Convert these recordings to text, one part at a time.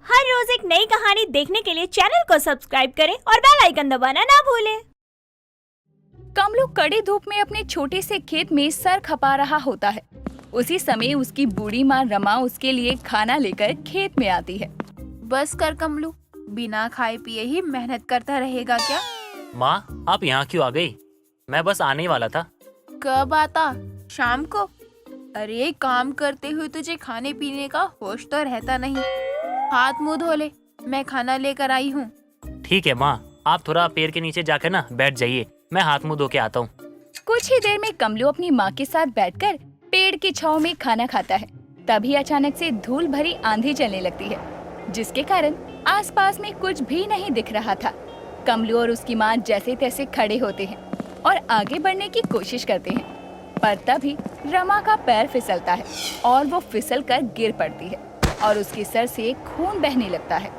हर रोज एक नई कहानी देखने के लिए चैनल को सब्सक्राइब करें और बेल आइकन दबाना ना भूलें। कमलू कड़ी धूप में अपने छोटे से खेत में सर खपा रहा होता है। उसी समय उसकी बूढ़ी माँ रमा उसके लिए खाना लेकर खेत में आती है। बस कर कमलू, बिना खाए पिए ही मेहनत करता रहेगा क्या? माँ, आप यहाँ क्यों आ गई? मैं बस आने ही वाला था। कब आता? शाम को? अरे काम करते हुए तुझे खाने पीने का होश तो रहता नहीं। हाथ मुंह धो ले, मैं खाना लेकर आई हूँ। ठीक है माँ, आप थोड़ा पेड़ के नीचे जाकर ना बैठ जाइए, मैं हाथ मुंह धो के आता हूँ। कुछ ही देर में कमलू अपनी माँ के साथ बैठकर पेड़ की छांव में खाना खाता है। तभी अचानक से धूल भरी आंधी चलने लगती है, जिसके कारण आसपास में कुछ भी नहीं दिख रहा था। कमलू और उसकी माँ जैसे तैसे खड़े होते हैं और आगे बढ़ने की कोशिश करते हैं, पर तभी रमा का पैर फिसलता है और वो फिसल कर गिर पड़ती है और उसके सर से खून बहने लगता है।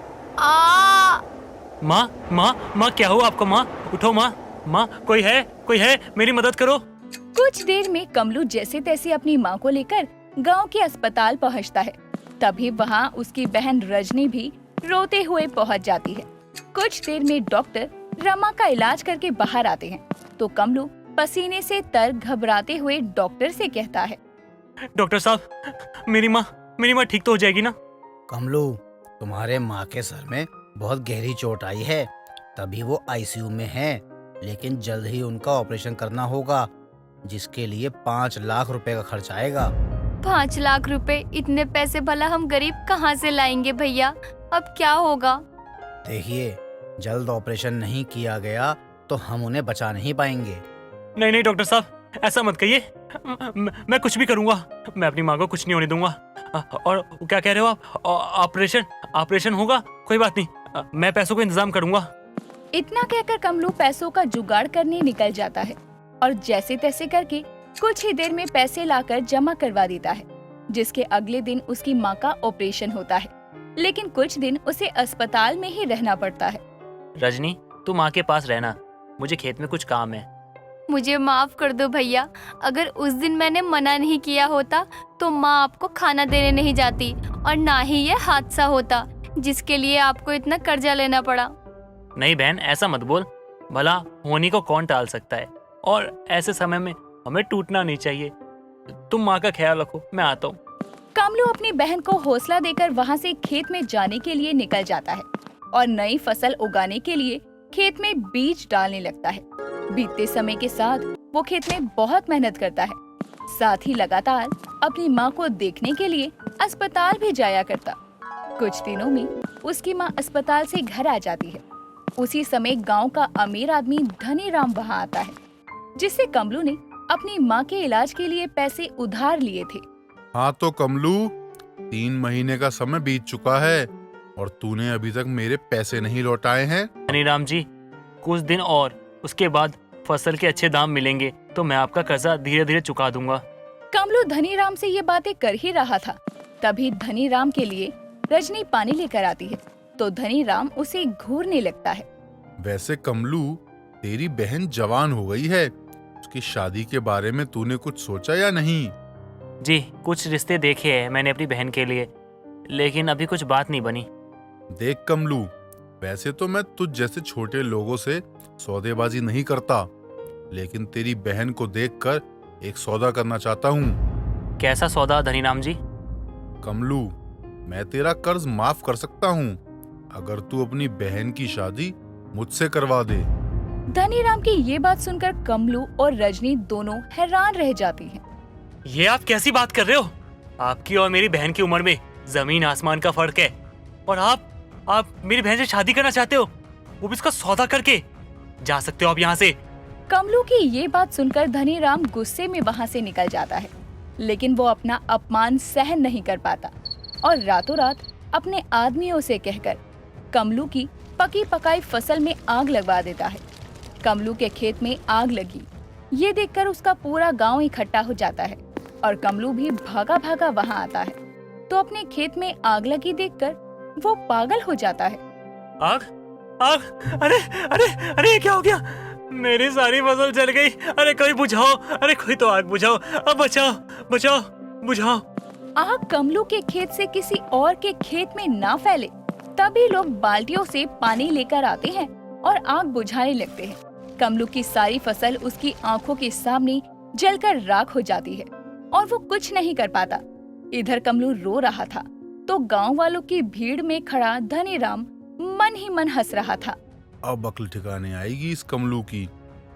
माँ, माँ, माँ, क्या हुआ आपको? माँ उठो, माँ, कोई है, मेरी मदद करो। कुछ देर में कमलू जैसे तैसे अपनी माँ को लेकर गांव के अस्पताल पहुंचता है। तभी वहां उसकी बहन रजनी भी रोते हुए पहुंच जाती है। कुछ देर में डॉक्टर रमा का इलाज करके बाहर आते हैं, तो कमलू पसीने से तर घबराते हुए डॉक्टर से कहता है, डॉक्टर साहब, मेरी माँ ठीक तो हो जाएगी ना? कमलू, तुम्हारे माँ के सर में बहुत गहरी चोट आई है, तभी वो आईसीयू में हैं, लेकिन जल्द ही उनका ऑपरेशन करना होगा, जिसके लिए 5 लाख रुपए का खर्च आएगा। 5 लाख रुपए? इतने पैसे भला हम गरीब कहाँ से लाएंगे भैया? अब क्या होगा? देखिए, जल्द ऑपरेशन नहीं किया गया तो हम उन्हें बचा नहीं पाएंगे। नहीं डॉक्टर साहब, ऐसा मत कहिए। मैं कुछ भी करूँगा, मैं अपनी माँ को कुछ नहीं होने दूंगा। और क्या कह रहे हो आप? ऑपरेशन होगा? कोई बात नहीं, मैं पैसों का इंतजाम करूंगा। इतना कहकर कमलू पैसों का जुगाड़ करने निकल जाता है और जैसे तैसे करके कुछ ही देर में पैसे लाकर जमा करवा देता है, जिसके अगले दिन उसकी माँ का ऑपरेशन होता है। लेकिन कुछ दिन उसे अस्पताल में ही रहना पड़ता है। रजनी, तू माँ के पास रहना, मुझे खेत में कुछ काम है। मुझे माफ कर दो भैया, अगर उस दिन मैंने मना नहीं किया होता तो माँ आपको खाना देने नहीं जाती और ना ही ये हादसा होता जिसके लिए आपको इतना कर्जा लेना पड़ा। नहीं बहन, ऐसा मत बोल, भला होने को कौन टाल सकता है, और ऐसे समय में हमें टूटना नहीं चाहिए। तुम माँ का ख्याल रखो, मैं आता हूँ। कमलू अपनी बहन को हौसला देकर वहाँ से खेत में जाने के लिए निकल जाता है और नई फसल उगाने के लिए खेत में बीज डालने लगता है। बीतते समय के साथ वो खेत में बहुत मेहनत करता है, साथ ही लगातार अपनी माँ को देखने के लिए अस्पताल भी जाया करता। कुछ दिनों में उसकी माँ अस्पताल से घर आ जाती है। उसी समय गांव का अमीर आदमी धनी राम वहाँ आता है, जिससे कमलू ने अपनी माँ के इलाज के लिए पैसे उधार लिए थे। हाँ तो कमलू, 3 महीने का समय बीत चुका है और तूने अभी तक मेरे पैसे नहीं लौटाए हैं। हनीराम जी, कुछ दिन और, उसके बाद फसल के अच्छे दाम मिलेंगे तो मैं आपका कर्जा धीरे धीरे चुका दूंगा। कमलू धनीराम से ये बातें कर ही रहा था, तभी धनीराम के लिए रजनी पानी लेकर आती है, तो धनीराम उसे घूरने लगता है। वैसे कमलू, तेरी बहन जवान हो गई है, उसकी शादी के बारे में तूने कुछ सोचा या नहीं? जी, कुछ रिश्ते देखे हैं मैंने अपनी बहन के लिए, लेकिन अभी कुछ बात नहीं बनी। देख कमलू, वैसे तो मैं तुझ जैसे छोटे लोगों से सौदेबाजी नहीं करता, लेकिन तेरी बहन को देखकर एक सौदा करना चाहता हूँ। कैसा सौदा धनीराम जी? कमलू, मैं तेरा कर्ज माफ कर सकता हूँ अगर तू अपनी बहन की शादी मुझसे करवा दे। धनीराम की ये बात सुनकर कमलू और रजनी दोनों हैरान रह जाती हैं। ये आप कैसी बात कर रहे हो? आपकी और मेरी बहन की उम्र में जमीन आसमान का फर्क है, और आप मेरी बहन से शादी करना चाहते हो, वो भी इसका सौदा करके? जा सकते हो आप यहाँ से। कमलू की ये बात सुनकर धनीराम गुस्से में वहाँ से निकल जाता है, लेकिन वो अपना अपमान सहन नहीं कर पाता और रातों रात अपने आदमियों से कहकर कमलू की पकी पकाई फसल में आग लगवा देता है। कमलू के खेत में आग लगी, ये देखकर उसका पूरा गांव इकट्ठा हो जाता है और कमलू भी भागा भागा वहाँ आता है, तो अपने खेत में आग लगी देखकर वो पागल हो जाता है। आग? अरे ये क्या हो गया? मेरी सारी फसल जल गई। अरे कोई बुझाओ, अरे कोई तो आग बुझाओ, अब बचाओ। आग कमलू के खेत से किसी और के खेत में ना फैले, तभी लोग बाल्टियों से पानी लेकर आते हैं और आग बुझाने लगते हैं। कमलू की सारी फसल उसकी आंखों के सामने जलकर राख हो जाती है और वो कुछ नहीं कर पाता। इधर कमलू रो रहा था तो गांव वालों की भीड़ में खड़ा धनीराम मन ही मन हंस रहा था। अब अक्ल ठिकाने आएगी इस कमलू की।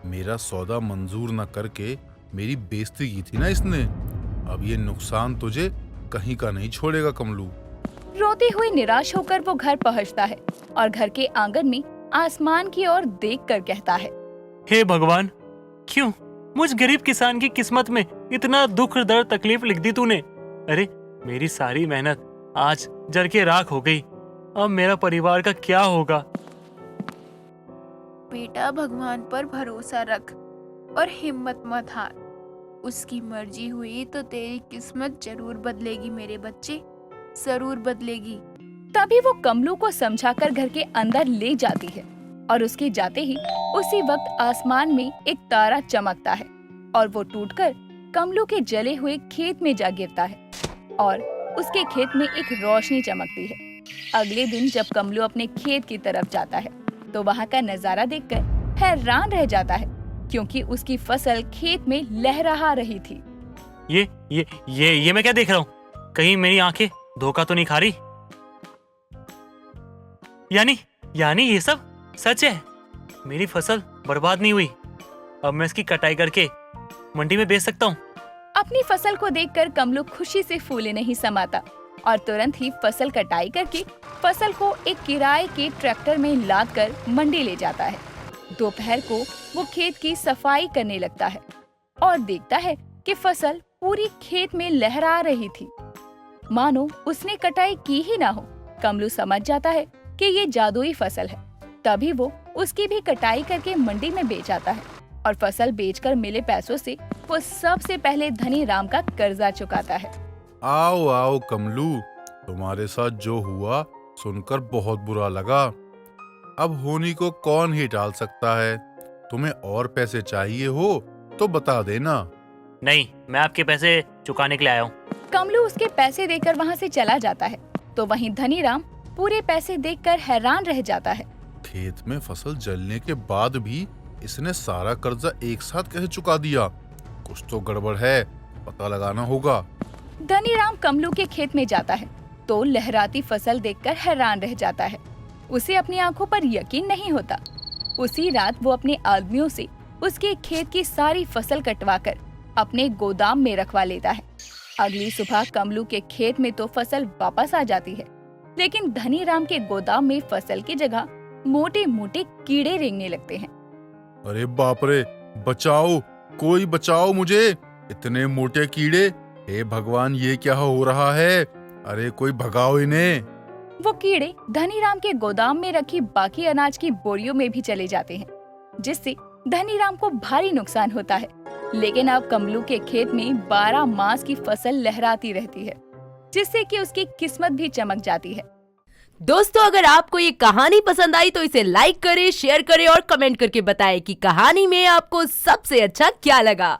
मेरा सौदा मंजूर न करके मेरी बेइज्जती की थी ना इसने। अब ये नुकसान तुझे कहीं का नहीं छोड़ेगा कमलू। रोते हुए निराश होकर वो घर पहुंचता है और घर के आंगन में आसमान की ओर देखकर कहता है, हे भगवान, क्यों मुझ गरीब किसान की किस्मत में इतना दुख दर्द तकलीफ लिख दी तूने। अरे मेरी सारी मेहनत आज जल के राख हो गई। अब मेरा परिवार का क्या होगा। बेटा, भगवान पर भरोसा रख और हिम्मत मत हार। उसकी मर्जी हुई तो तेरी किस्मत जरूर बदलेगी मेरे बच्चे, जरूर बदलेगी। तभी वो कमलू को समझाकर घर के अंदर ले जाती है और उसके जाते ही उसी वक्त आसमान में एक तारा चमकता है और वो टूटकर कमलू के जले हुए खेत में जा गिरता है और उसके खेत में एक रोशनी चमकती है। अगले दिन जब कमलू अपने खेत की तरफ जाता है तो वहाँ का नजारा देखकर हैरान रह जाता है, क्योंकि उसकी फसल खेत में लहरा रही थी। ये मैं क्या देख रहा हूँ? कहीं मेरी आंखें धोखा तो नहीं खा रही? यानी ये सब सच है। मेरी फसल बर्बाद नहीं हुई। अब मैं इसकी कटाई करके मंडी में बेच सकता हूँ। अपनी फसल को देखकर कमलू खुशी से फूले नहीं समाता और तुरंत ही फसल कटाई करके फसल को एक किराए के ट्रैक्टर में लादकर मंडी ले जाता है। दोपहर को वो खेत की सफाई करने लगता है और देखता है कि फसल पूरी खेत में लहरा रही थी, मानो उसने कटाई की ही ना हो। कमलू समझ जाता है कि ये जादुई फसल है। तभी वो उसकी भी कटाई करके मंडी में बेच आता है और फसल बेचकर मिले पैसों से वो सबसे पहले धनीराम का कर्जा चुकाता है। आओ आओ कमलू, तुम्हारे साथ जो हुआ सुनकर बहुत बुरा लगा। अब होनी को कौन ही टाल सकता है। तुम्हें और पैसे चाहिए हो तो बता देना। नहीं, मैं आपके पैसे चुकाने के लिए आया हूँ। कमलू उसके पैसे देकर वहाँ से चला जाता है तो वहीं धनीराम पूरे पैसे देखकर हैरान रह जाता है। खेत में फसल जलने के बाद भी इसने सारा कर्जा एक साथ कैसे चुका दिया? कुछ तो गड़बड़ है, पता लगाना होगा। धनीराम कमलू के खेत में जाता है तो लहराती फसल देखकर हैरान रह जाता है। उसे अपनी आंखों पर यकीन नहीं होता। उसी रात वो अपने आदमियों से उसके खेत की सारी फसल कटवाकर अपने गोदाम में रखवा लेता है। अगली सुबह कमलू के खेत में तो फसल वापस आ जाती है, लेकिन धनीराम के गोदाम में फसल की जगह मोटे मोटे कीड़े रेंगने लगते हैं। अरे बाप रे, बचाओ, कोई बचाओ मुझे, इतने मोटे कीड़े। हे भगवान, ये क्या हो रहा है? अरे कोई भगाओ इन्हें। वो कीड़े धनीराम के गोदाम में रखी बाकी अनाज की बोरियों में भी चले जाते हैं, जिससे धनीराम को भारी नुकसान होता है। लेकिन अब कमलू के खेत में 12 मास की फसल लहराती रहती है, जिससे कि उसकी किस्मत भी चमक जाती है। दोस्तों, अगर आपको ये कहानी पसंद आई तो इसे लाइक करें, शेयर करें और कमेंट करके बताएं कि कहानी में आपको सबसे अच्छा क्या लगा।